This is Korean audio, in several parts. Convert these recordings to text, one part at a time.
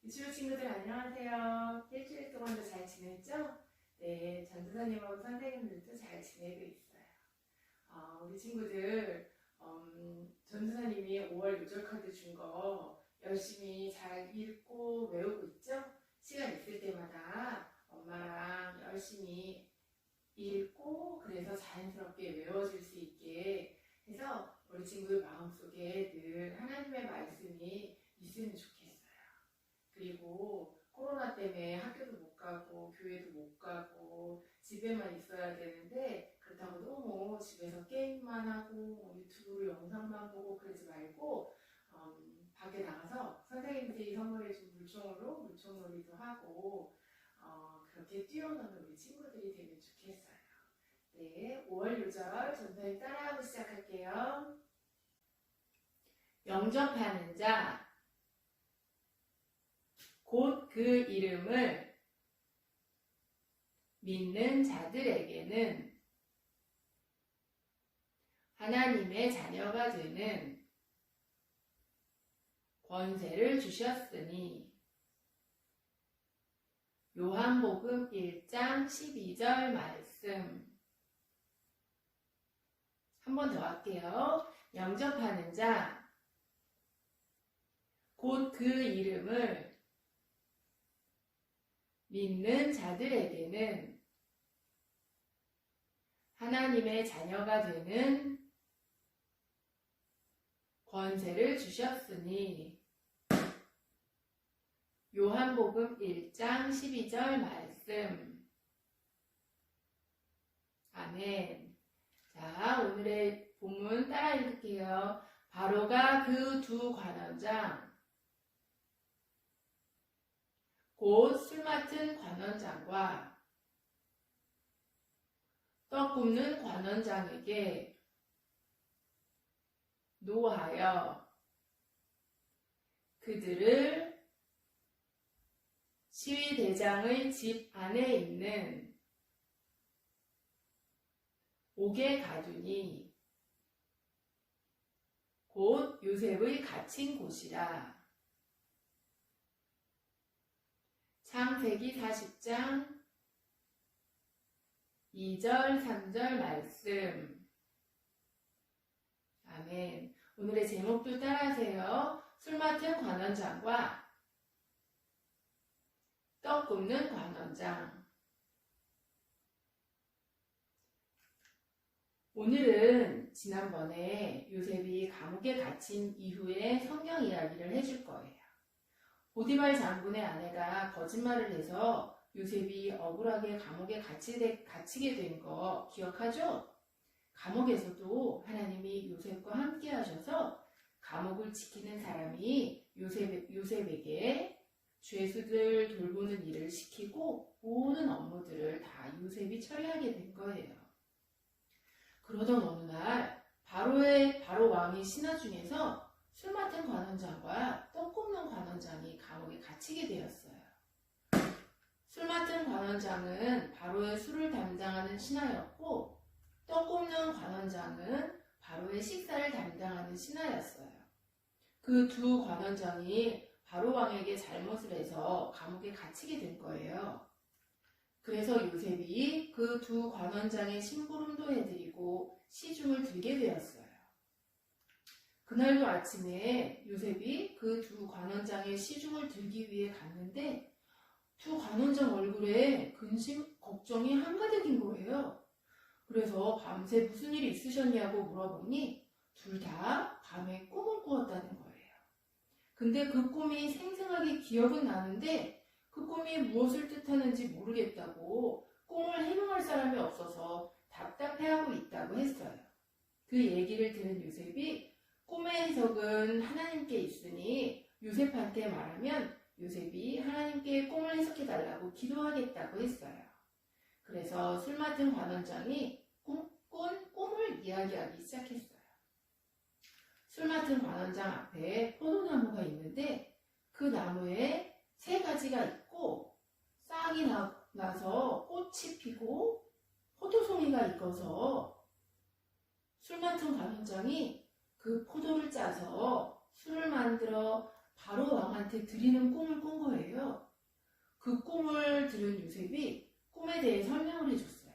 유치부 친구들 안녕하세요. 일주일 동안도 잘 지냈죠? 네, 전도사님하고 선생님들도 잘 지내고 있어요. 우리 친구들 전도사님이 5월 요절 카드 준 거 열심히 잘 읽고 외우고 있죠? 시간 있을 때마다 엄마랑 열심히 읽고 그래서 자연스럽게 외워질 수 있게 해서 우리 친구들 마음속에 늘 하나님의 말씀이 있으면 좋겠어요. 그리고 코로나 때문에 학교도 못 가고 교회도 못 가고 집에만 있어야 되는데 그렇다고 너무 집에서 게임만 하고 유튜브로 영상만 보고 그러지 말고 밖에 나가서 선생님들이 선물해준 물총으로 물총놀이도 하고 그렇게 뛰어노는 우리 친구들이 되면 좋겠어요. 네, 5월 요절 전도사님 따라하고 시작할게요. 영접하는 자 곧 그 이름을 믿는 자들에게는 하나님의 자녀가 되는 권세를 주셨으니 요한복음 1장 12절 말씀 한 번 더 할게요. 영접하는 자 곧 그 이름을 믿는 자들에게는 하나님의 자녀가 되는 권세를 주셨으니 요한복음 1장 12절 말씀. 아멘. 자, 오늘의 본문 따라 읽을게요. 바로가 그 두 관원장 곧 술 맡은 관원장과 떡 굽는 관원장에게 노하여 그들을 시위대장의 집 안에 있는 옥에 가두니 곧 요셉의 갇힌 곳이라. 창세기 40장 2절 3절 말씀. 아멘. 오늘의 제목도 따라하세요. 술 맡은 관원장과 떡 굽는 관원장. 오늘은 지난번에 요셉이 감옥에 갇힌 이후의 성경 이야기를 해줄 거예요. 보디발 장군의 아내가 거짓말을 해서 요셉이 억울하게 감옥에 갇히게 된 거 기억하죠? 감옥에서도 하나님이 요셉과 함께 하셔서 감옥을 지키는 사람이 요셉에게 죄수들 돌보는 일을 시키고 모든 업무들을 다 요셉이 처리하게 된 거예요. 그러던 어느 날 바로 왕의 신하 중에서 술 맡은 관원장과 떡 굽는 관원장이 감옥에 갇히게 되었어요. 술 맡은 관원장은 바로의 술을 담당하는 신하였고 떡 굽는 관원장은 바로의 식사를 담당하는 신하였어요. 그 두 관원장이 바로 왕에게 잘못을 해서 감옥에 갇히게 된 거예요. 그래서 요셉이 그 두 관원장의 심부름도 해드리고 시중을 들게 되었어요. 그날도 아침에 요셉이 그 두 관원장의 시중을 들기 위해 갔는데 두 관원장 얼굴에 근심, 걱정이 한가득인 거예요. 그래서 밤새 무슨 일이 있으셨냐고 물어보니 둘 다 밤에 꿈을 꾸었다는 거예요. 근데 그 꿈이 생생하게 기억은 나는데 그 꿈이 무엇을 뜻하는지 모르겠다고 꿈을 해명할 사람이 없어서 답답해하고 있다고 했어요. 그 얘기를 들은 요셉이 꿈의 해석은 하나님께 있으니 요셉한테 말하면 요셉이 하나님께 꿈을 해석해달라고 기도하겠다고 했어요. 그래서 술 맡은 관원장이 꾼 꿈을 이야기하기 시작했어요. 술 맡은 관원장 앞에 포도나무가 있는데 그 나무에 3가지가 있고 싹이 나서 꽃이 피고 포도송이가 익어서 술 맡은 관원장이 그 포도를 짜서 술을 만들어 바로 왕한테 드리는 꿈을 꾼 거예요. 그 꿈을 들은 요셉이 꿈에 대해 설명을 해줬어요.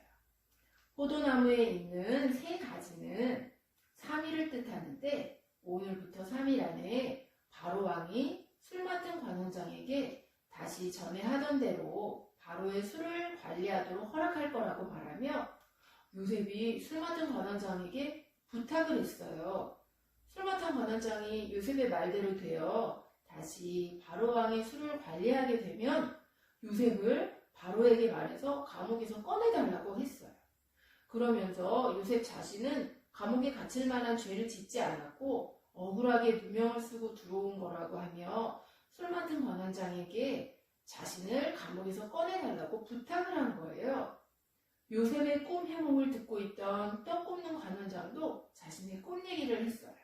포도나무에 있는 세 가지는 3일을 뜻하는데 오늘부터 3일 안에 바로 왕이 술 맡은 관원장에게 다시 전에 하던 대로 바로의 술을 관리하도록 허락할 거라고 말하며 요셉이 술 맡은 관원장에게 부탁을 했어요. 술 맡은 관원장이 요셉의 말대로 되어 다시 바로 왕의 술을 관리하게 되면 요셉을 바로에게 말해서 감옥에서 꺼내달라고 했어요. 그러면서 요셉 자신은 감옥에 갇힐 만한 죄를 짓지 않았고 억울하게 누명을 쓰고 들어온 거라고 하며 술 맡은 관원장에게 자신을 감옥에서 꺼내달라고 부탁을 한 거예요. 요셉의 꿈 해몽을 듣고 있던 떡 굽는 관원장도 자신의 꿈 얘기를 했어요.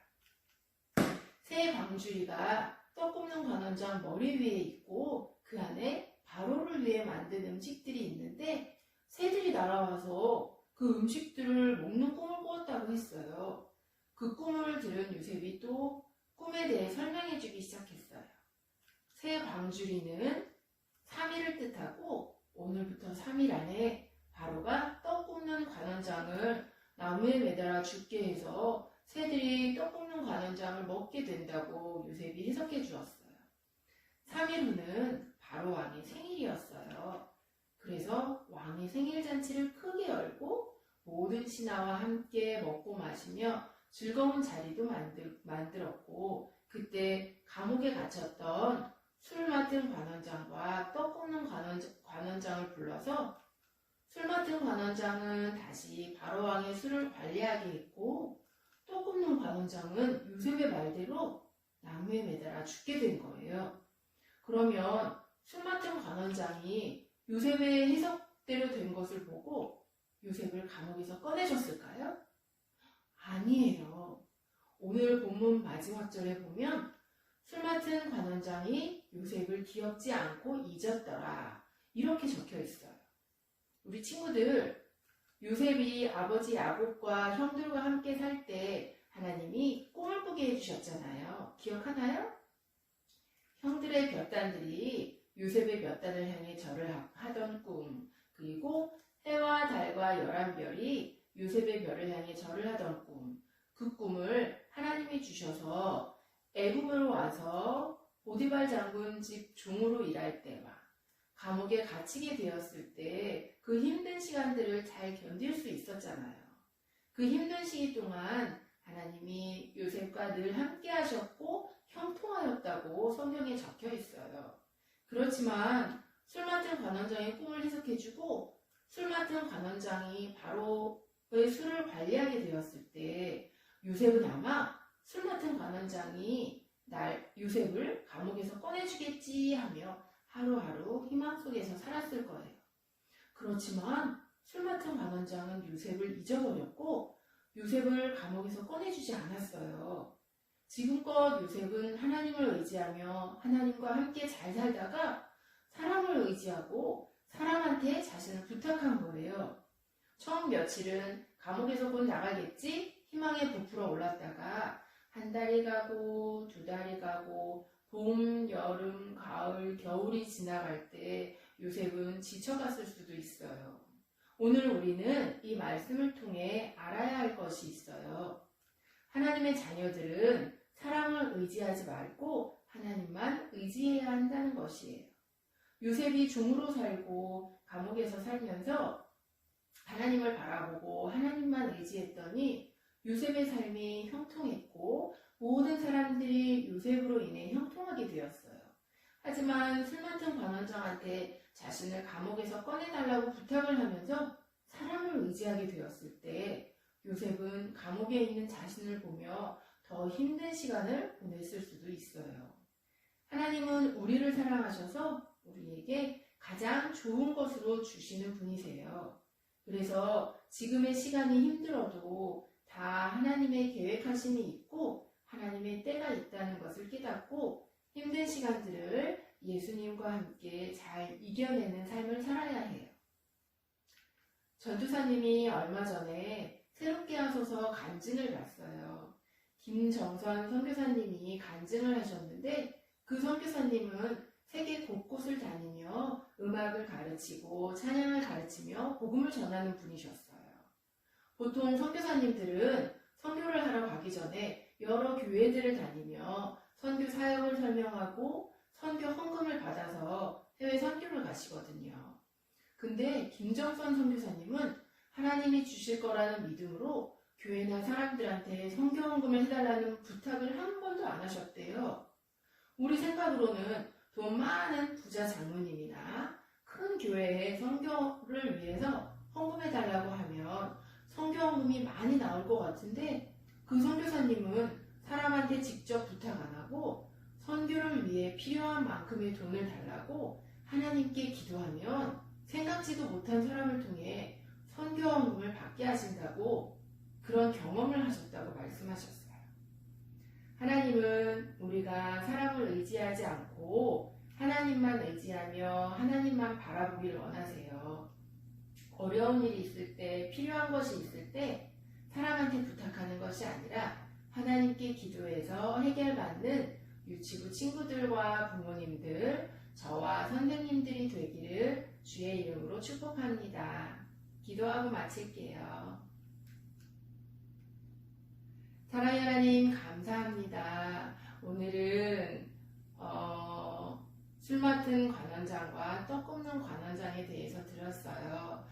새 방주리가 떡 굽는 관원장 머리 위에 있고 그 안에 바로를 위해 만든 음식들이 있는데 새들이 날아와서 그 음식들을 먹는 꿈을 꾸었다고 했어요. 그 꿈을 들은 요셉이 또 꿈에 대해 설명해주기 시작했어요. 새 방주리는 3일을 뜻하고 오늘부터 3일 안에 바로가 떡 굽는 관원장을 나무에 매달아 죽게 해서 새들이 떡 굽는 관원장을 먹게 된다고 요셉이 해석해 주었어요. 3일 후는 바로 왕의 생일이었어요. 그래서 왕의 생일잔치를 크게 열고 모든 신하와 함께 먹고 마시며 즐거운 자리도 만들었고 그때 감옥에 갇혔던 술 맡은 관원장과 떡 굽는 관원장을 불러서 술 맡은 관원장은 다시 바로 왕의 술을 관리하게 했고 떡 굽는 관원장은 요셉의 말대로 나무에 매달아 죽게 된 거예요. 그러면 술 맡은 관원장이 요셉의 해석대로 된 것을 보고 요셉을 감옥에서 꺼내줬을까요? 아니에요. 오늘 본문 마지막 절에 보면 술 맡은 관원장이 요셉을 기억지 않고 잊었더라. 이렇게 적혀 있어요. 우리 친구들, 요셉이 아버지 야곱과 형들과 함께 살 때 하나님이 꿈을 꾸게 해주셨잖아요. 기억하나요? 형들의 볕단들이 요셉의 볕단을 향해 절을 하던 꿈, 그리고 해와 달과 11별이 요셉의 별을 향해 절을 하던 꿈, 그 꿈을 하나님이 주셔서 애굽으로 와서 보디발 장군 집 종으로 일할 때와 감옥에 갇히게 되었을 때 그 힘든 시간들을 잘 견딜 수 있었잖아요. 그 힘든 시기 동안 하나님이 요셉과 늘 함께 하셨고 형통하였다고 성경에 적혀 있어요. 그렇지만 술 맡은 관원장의 꿈을 해석해주고 술 맡은 관원장이 바로의 술을 관리하게 되었을 때 요셉은 아마 술 맡은 관원장이 요셉을 감옥에서 꺼내주겠지 하며 하루하루 희망 속에서 살았을 거예요. 그렇지만 술 맡은 관원장은 요셉을 잊어버렸고 요셉을 감옥에서 꺼내주지 않았어요. 지금껏 요셉은 하나님을 의지하며 하나님과 함께 잘 살다가 사람을 의지하고 사람한테 자신을 부탁한 거예요. 처음 며칠은 감옥에서 곧 나가겠지 희망에 부풀어 올랐다가 한 달이 가고 두 달이 가고 봄, 여름, 가을, 겨울이 지나갈 때 요셉은 지쳐갔을 수도 있어요. 오늘 우리는 이 말씀을 통해 알아야 할 것이 있어요. 하나님의 자녀들은 사람을 의지하지 말고 하나님만 의지해야 한다는 것이에요. 요셉이 종으로 살고 감옥에서 살면서 하나님을 바라보고 하나님만 의지했더니 요셉의 삶이 형통했고 모든 사람들이 요셉으로 인해 형통하게 되었어요. 하지만 술 맡은 관원장한테 자신을 감옥에서 꺼내달라고 부탁을 하면서 사람을 의지하게 되었을 때 요셉은 감옥에 있는 자신을 보며 더 힘든 시간을 보냈을 수도 있어요. 하나님은 우리를 사랑하셔서 우리에게 가장 좋은 것으로 주시는 분이세요. 그래서 지금의 시간이 힘들어도 다 하나님의 계획하심이 있고 하나님의 때가 있다는 것을 깨닫고 힘든 시간들을 예수님과 함께 잘 이겨내는 삶을 살아야 해요. 전도사님이 얼마 전에 새롭게 하소서 간증을 봤어요. 김정선 선교사님이 간증을 하셨는데 그 선교사님은 세계 곳곳을 다니며 음악을 가르치고 찬양을 가르치며 복음을 전하는 분이셨어요. 보통 선교사님들은 선교를 하러 가기 전에 여러 교회들을 다니며 선교 사역을 설명하고 선교 헌금을 받아서 해외 선교를 가시거든요. 근데 김정선 선교사님은 하나님이 주실 거라는 믿음으로 교회나 사람들한테 선교 헌금을 해달라는 부탁을 한 번도 안 하셨대요. 우리 생각으로는 돈 많은 부자 장로님이나 큰 교회에 선교를 위해서 헌금해달라고 하면 선교 헌금이 많이 나올 것 같은데 그 선교사님은 사람한테 직접 부탁 안 하고 선교를 위해 필요한 만큼의 돈을 달라고 하나님께 기도하면 생각지도 못한 사람을 통해 선교 헌금을 받게 하신다고 그런 경험을 하셨다고 말씀하셨어요. 하나님은 우리가 사람을 의지하지 않고 하나님만 의지하며 하나님만 바라보기를 원하세요. 어려운 일이 있을 때, 필요한 것이 있을 때 사람한테 부탁하는 것이 아니라 하나님께 기도해서 해결받는 유치부 친구들과 부모님들, 저와 선생님들이 되기를 주의 이름으로 축복합니다. 기도하고 마칠게요. 사랑의 하나님 감사합니다. 오늘은 술 맡은 관원장과 떡 굽는 관원장에 대해서 들었어요.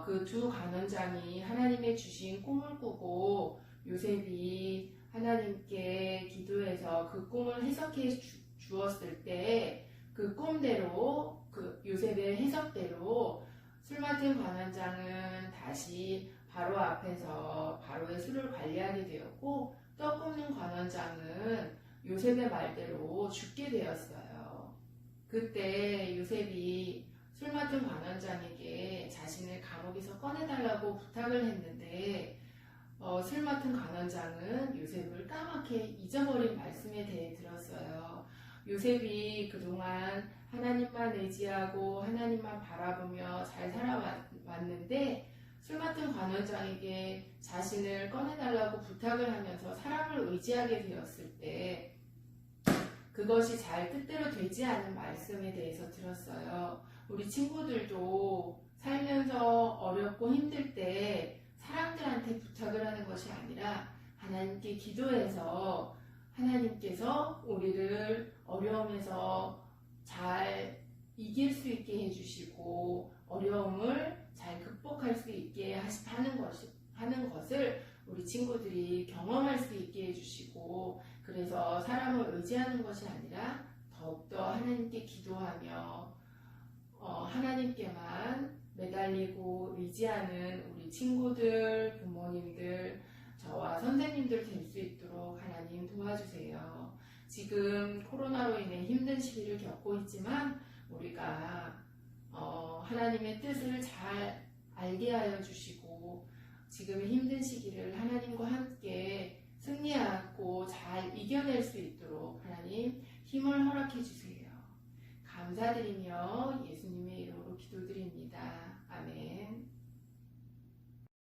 그 두 관원장이 하나님의 주신 꿈을 꾸고 요셉이 하나님께 기도해서 그 꿈을 해석해 주었을 때 그 꿈대로 그 요셉의 해석대로 술 맡은 관원장은 다시 바로 앞에서 바로의 술을 관리하게 되었고 떡 굽는 관원장은 요셉의 말대로 죽게 되었어요. 그때 요셉이 술 맡은 관원장에게 자신을 감옥에서 꺼내달라고 부탁을 했는데 술 맡은 관원장은 요셉을 까맣게 잊어버린 말씀에 대해 들었어요. 요셉이 그동안 하나님만 의지하고 하나님만 바라보며 잘 살아왔는데 술 맡은 관원장에게 자신을 꺼내달라고 부탁을 하면서 사람을 의지하게 되었을 때 그것이 잘 뜻대로 되지 않은 말씀에 대해서 들었어요. 우리 친구들도 살면서 어렵고 힘들 때 사람들한테 부탁을 하는 것이 아니라 하나님께 기도해서 하나님께서 우리를 어려움에서 잘 이길 수 있게 해주시고 어려움을 잘 극복할 수 있게 하는 것을 우리 친구들이 경험할 수 있게 해주시고 그래서 사람을 의지하는 것이 아니라 더욱더 하나님께 기도하며 하나님께만 매달리고 의지하는 우리 친구들, 부모님들, 저와 선생님들 될 수 있도록 하나님 도와주세요. 지금 코로나로 인해 힘든 시기를 겪고 있지만 우리가 하나님의 뜻을 잘 알게 하여 주시고 지금 힘든 시기를 하나님과 함께 승리하고 잘 이겨낼 수 있도록 하나님 힘을 허락해 주세요. 감사드리며 예수님의 이름으로 기도드립니다. 아멘.